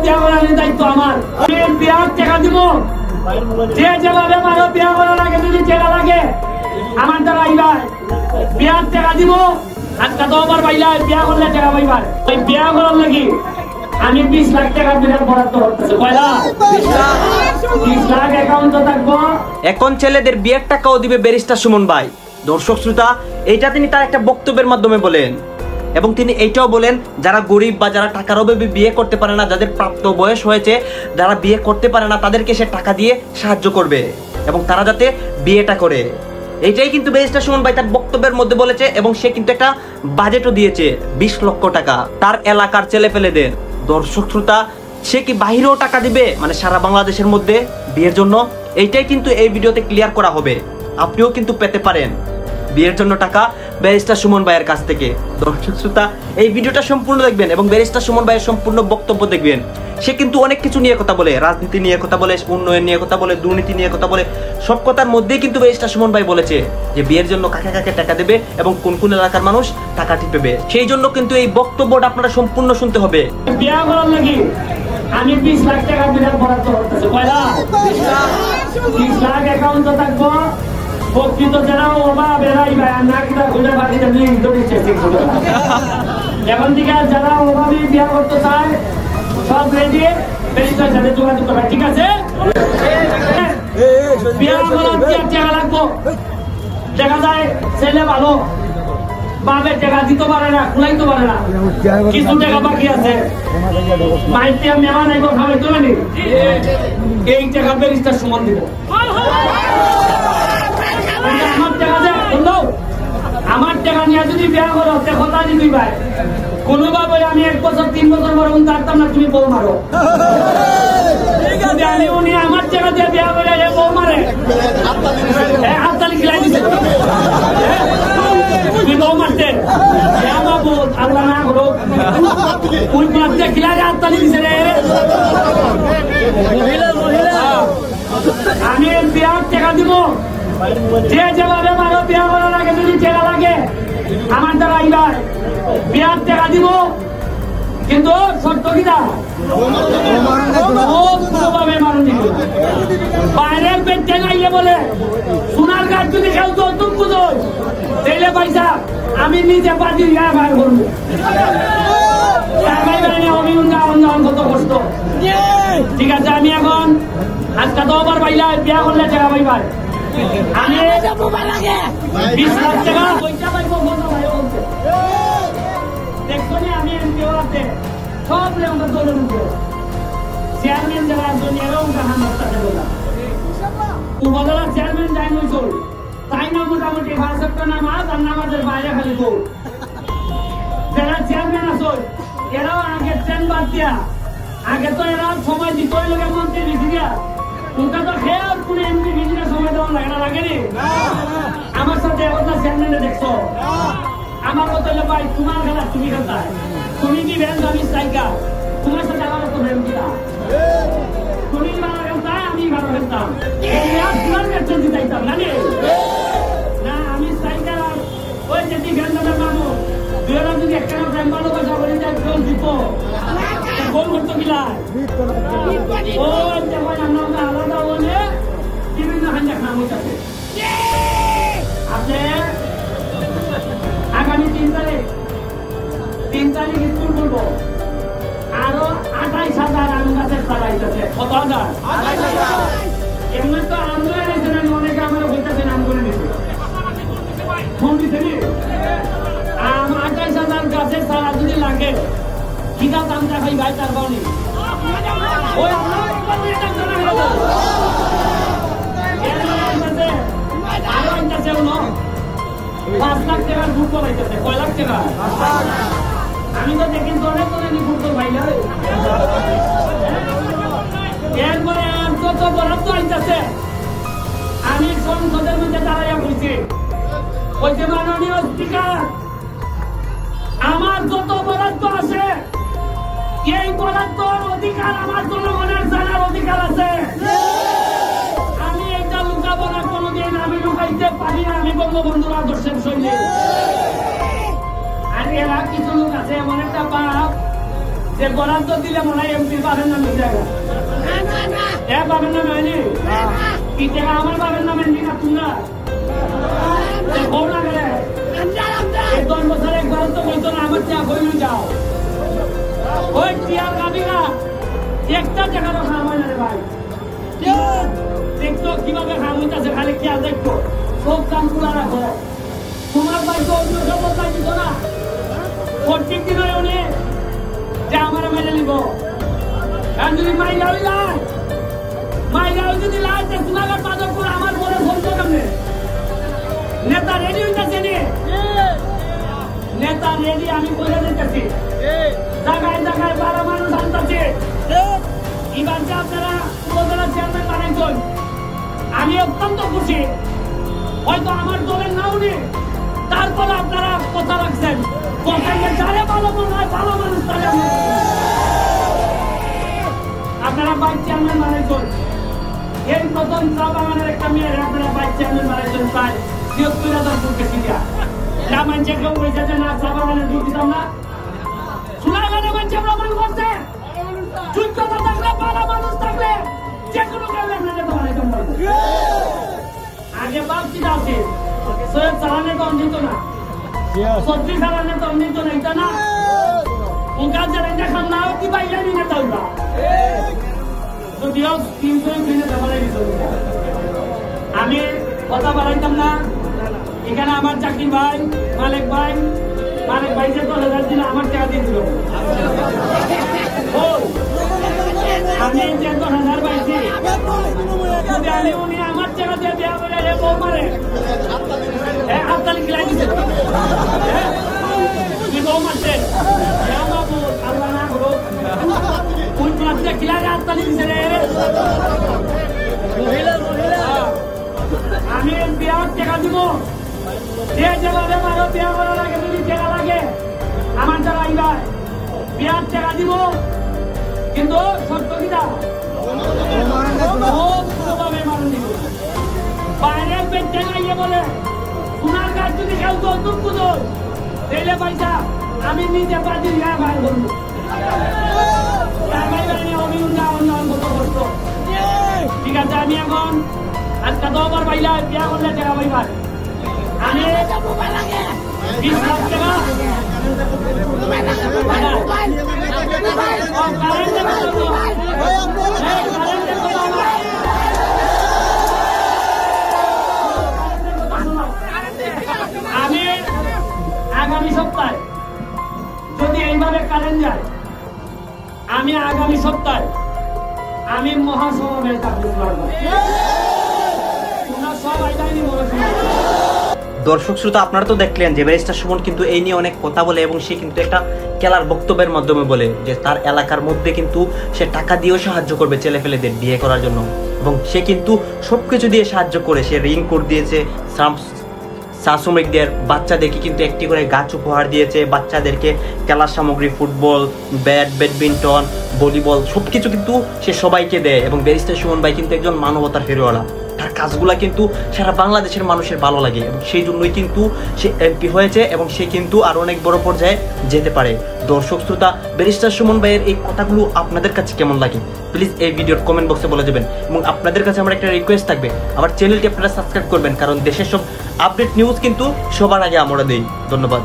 বিয়া করার দায়িত্ব আমার। আমি বিয়ার টাকা দিব, যে যেভাবে মারো বিয়া করার আগে যদি টাকা লাগে আমার দ্বারা আইবার বিয়ার টাকা দিব। আজকে তো আবার বাইলা বিয়া করলে টাকা পাইবার। ওই বিয়া করার লাগি আমি 20 লাখ টাকা বিরাট বরাদ্দ করতেছি। কয়লা 20 লাখ অ্যাকাউন্টে থাকবো। এখন ছেলেদের বিয়ের টাকাও দিবে ব্যারিস্টার সুমন ভাই। দর্শক শ্রোতা, এইটা তিনি তার একটা বক্তব্যের মাধ্যমে বলেন এবং তিনি এইটাও বলেন যারা গরিব বা যারা টাকার অভাবে বিয়ে করতে পারে না, যাদের প্রাপ্ত বয়স হয়েছে, যারা বিয়ে করতে পারে না তাদেরকে সে টাকা দিয়ে সাহায্য করবে এবং তারা যাতে বিয়েটা করে। এইটাই কিন্তু ব্যারিস্টার সুমন ভাই তার বক্তব্যের মধ্যে বলেছে এবং সে কিন্তু একটা বাজেটও দিয়েছে 20 লক্ষ টাকা তার এলাকার ছেলেপেলেদের। দর্শক শ্রোতা, সে কি বাহিরেও টাকা দিবে মানে সারা বাংলাদেশের মধ্যে বিয়ের জন্য? এইটাই কিন্তু এই ভিডিওতে ক্লিয়ার করা হবে। আপনিও কিন্তু পেতে পারেন বিয়ের জন্য টাকা ব্যারিস্টার সুমন ভাইয়ের কাছ থেকে। দর্শক শ্রোতা, এই ভিডিওটা সম্পূর্ণ দেখবেন এবং ব্যারিস্টার সুমন ভাইয়ের সম্পূর্ণ বক্তব্য দেখবেন। সে কিন্তু অনেক কিছু নিয়ে কথা বলে, রাজনীতি নিয়ে কথা বলে, উন্নয়ন নিয়ে কথা বলে, দুর্নীতি নিয়ে কথা বলে। সব কথার মধ্যেই কিন্তু ব্যারিস্টার সুমন ভাই বলেছে যে বিয়ের জন্য কাকে কাকে টাকা দেবে এবং কোন কোন এলাকার মানুষ টাকা টিপবে। সেই জন্য কিন্তু এই বক্তব্যটা আপনারা সম্পূর্ণ শুনতে হবে। বিয়া করার লাগি আমি 20 লাখ টাকা বিরাট বরাদ্দ করতেছি। কয়লা 20 লাখ অ্যাকাউন্টে থাকবো। প্রকৃত যারা অভাব এরাই ভাই না কিনা খুঁজে পাখি এখন থেকে যারা অভাবী বিয়া করতে চায় সব রেডি ব্যারিস্টার সাথে যোগাযোগ করবে। ঠিক আছে, বিয়া করার টাকা লাগবো। দেখা যায় ছেলে ভালো বাপের টাকা দিতে পারে না, খুলাইতে পারে না, কিছু টাকা বাকি আছে, মাইতে মেহমান আইব খাবে তো নি, এই টাকা ব্যারিস্টার সুমন দিব। আমার টাকা নিয়ে যদি বিয়া করো কথা দিবি ভাই, কোনোভাবে আমি 1 বছর 3 বছর পর থাকতাম না, তুমি বউ মারো। আমি উনি আমার টাকা দিয়ে বিয়া করে বউ মারে হাততালি খিলাই দিছে, তুমি বউ মারতে আমার বউ আল্লাহ না করো ওই মারতে খিলাই হাততালি দিছে রে। আমি বিয়ার টাকা দিব, যে যেভাবে মারো বিয়া করার আগে যদি টাকা লাগে আমার দ্বারা আইবার বিয়ার টাকা দিব। কিন্তু শর্ত কিনা কোনোভাবে মারণ দিব। বাইরের পেটে গাইলে বলে সোনার গাছ যদি কেউ যৌতুক বুঝোয় তাইলে পয়সা আমি নিজে বাজি বার করবো। কত কষ্ট। ঠিক আছে, আমি এখন আজকে তো আবার পাইলা বিয়া করলে টাকা পাইবার। আমি 20 লাখ টাকা পয়সা পাইবো দেখছো নি। আমি এমপিও আছে সব আমরা দলের উপর চেয়ারম্যান যারা আসবেন এরাও আমার সাথে বললাম উপজেলার চেয়ারম্যান যাই নইছল তাই না মোটামুটি 5 একটা নামাজ আর নামাজের বাইরে খালি দৌড়। যারা চেয়ারম্যান আসো এরাও আগে ট্রেন বাদ দিয়া আগে তো এরা সময় দিত লোকের মন্ত্রী ভিজিয়া ওটা তো খেয়ে আর কোন এমপি ভিজিয়া সময় দেওয়া লাগে না, লাগেনি? আমার সাথে একটা চেয়ারম্যানে দেখছো আমার মতো ভাই তোমার খেলা তুমি খেলতায়, তুমি কি ভ্যান আমি সাইকা, তোমার সাথে আমার মতো ভ্যান কিনা, তুমি ভালো খেলতায় আমি ভালো খেলতাম, তোমার বেতন দিতাম না আমি সাইকা ওই যেটি ভ্যান দাদার মামু দুজনা যদি একটা ভ্যান ভালোবাসা বলে যায় গোল দিব গোল করতো কিলা ও যখন আমরা আলাদা বলে বিভিন্ন হাঞ্জা খাম হইতাছে। আপনি আগামী 3 তারিখ স্কুল করবো, আরো 28,000 আম গাছের চারা হইতেছে। কত হাজার? এমনি তো আমরা অনেকে আমার হইতেছেন আম করে নিচ্ছে ফোন দিচ্ছে নি আম 28,000 গাছের চারা যদি লাগে কিনা দাম দেখাই ভাই তার বাউনি ওই আরো আনতেছে 5 লাখ টাকার বুক করাইতেছে। কয় লাখ টাকা? আমি তো দেখি অনেক বুক তো ভাই এরপরে যত বরাদ্দ আনতেছে আমি সংসদের মধ্যে দাঁড়াইয়া বলছি ওই যে মাননীয় স্পিকার আমার যত বরাদ্দ আছে এই বরাদ্দর অধিকার আমার জনগণের জানার অধিকার আছে। আমি এটা লুকাবো না কোনোদিন, আমি লুকাইতে পারি না। আমি বঙ্গবন্ধুর আদর্শের সৈনিক। আর এরা কিছু লোক আছে এমন একটা বাপ যে বরাদ্দ দিলে মনে হয় এমপির বাপের নামে জায়গা বাপের নামে হয়নি কি টাকা আমার বাপের নামে নি না তোমরা না গেলে 10 বছর একবার তো বলতো না আমার চা বই যাও ওই টিয়ার গাবিরা একটা টাকারও খাম হয় না রে ভাই দেখতো কিভাবে খাম হইতেছে খালি খেয়াল দেখতো সব কাম খোলা রাখো তোমার ভাই তো অন্য সব বলতে দিত না প্রত্যেক দিন উনি যে আমার মেরে নিব যদি মাইলাও যদি লাইতে সুনাগার পাদক করে আমার বড় বলতো কেমনে নেতা রেডি হইতেছে নেতা রেডি আমি বলে দিতেছি জায়গায় জায়গায় 12 মানুষ আনতেছে এবার যে আপনারা উপজেলা চেয়ারম্যান বানাইছেন আমি অত্যন্ত খুশি হয়তো আমার দলের নাও নেই তারপরে আপনারা কথা রাখছেন কথাকে যারে ভালো মনে হয় ভালো মানুষ তাহলে আপনারা ভাইস চেয়ারম্যান বানাইছেন এই প্রথম চা বাগানের একটা মেয়ের আপনারা ভাইস চেয়ারম্যান বানাইছেন প্রায় ৭৩,০০০ ফুটকে সিরিয়া যা মানছে কেউ বলছে যে না চা বাগানের ঢুক দিতাম না সুনাইগানে মানছে প্রমাণ করছে যোগ্যতা থাকলে ভালো মানুষ থাকলে যে কোনো কেউ আপনাদের বানাইতাম আগে বাপটি আছে সৈয়দ চালানে তো অন্ধিত না সবজি চালানে তো অন্ধিত না এটা না উনকার যারা দেখাম না কি পাইলে নিয়ে তাইবা যদিও 300 কিনে দেওয়া আমি কথা বাড়াইতাম না এখানে আমার চাকরি ভাই মালিক ভাই যে 10,000 দিল আমার টাকা দিয়ে দিল আমি যে 10,000 পাইছি যদি আমি উনি আমার টাকা দিয়ে দেওয়া বলে এ বউ মারে হাততালি খেলাই দিচ্ছে তুই বউ মারছে আল্লাহ না করো কোন মারছে খেলাই হাততালি দিচ্ছে রে আমি বিয়ার টাকা দিব যে যেভাবে মারো বিয়া করা লাগে যদি টাকা লাগে আমার দ্বারা আইবার বিয়ার টাকা দিব কিন্তু শর্ত কিটা বাইরে পেটে গাইয়ে বলে সোনার গাছ যদি কেউ যৌতুক পুজো তাইলে পয়সা আমি নিজে বাজি গায়ে ভাই বলবো ঠিক আছে আমি এখন আজকে তো আমার ভাইলা বিয়া করলে টাকা পাইবার আমি 20 লাখ টাকা আমি আগামী সপ্তাহে যদি এইভাবে কারেন্ট যায় আমি আগামী সপ্তাহে আমি মহাসমাবেশ দর্শক শ্রোতা আপনারা তো দেখলেন যে ব্যারিস্টার সুমন কিন্তু এই নিয়ে অনেক কথা বলে এবং সে কিন্তু একটা খেলার বক্তব্যের মাধ্যমে বলে যে তার এলাকার মধ্যে কিন্তু সে টাকা দিয়েও সাহায্য করবে ছেলেপেলেদের বিয়ে করার জন্য এবং সে কিন্তু সবকিছু দিয়ে সাহায্য করে সে রিং কোড দিয়েছে শ্রমিকদের বাচ্চাদেরকে কিন্তু একটি করে গাছ উপহার দিয়েছে বাচ্চাদেরকে খেলার সামগ্রী ফুটবল ব্যাডমিন্টন ভলিবল সবকিছু কিন্তু সে সবাইকে দেয় এবং ব্যারিস্টার সুমন ভাই কিন্তু একজন মানবতার ফেরিওয়ালা তার কাজগুলা কিন্তু সারা বাংলাদেশের মানুষের ভালো লাগে এবং সেই জন্যই কিন্তু সে এমপি হয়েছে এবং সে কিন্তু আরো অনেক বড় পর্যায়ে যেতে পারে দর্শক শ্রোতা ব্যারিস্টার সুমন ভাইয়ের এই কথাগুলো আপনাদের কাছে কেমন লাগে প্লিজ এই ভিডিওর কমেন্ট বক্সে বলে যাবেন এবং আপনাদের কাছে আমার একটা রিকোয়েস্ট থাকবে আমার চ্যানেলটি আপনারা সাবস্ক্রাইব করবেন কারণ দেশের সব আপডেট নিউজ কিন্তু সবার আগে আমরা দেই ধন্যবাদ।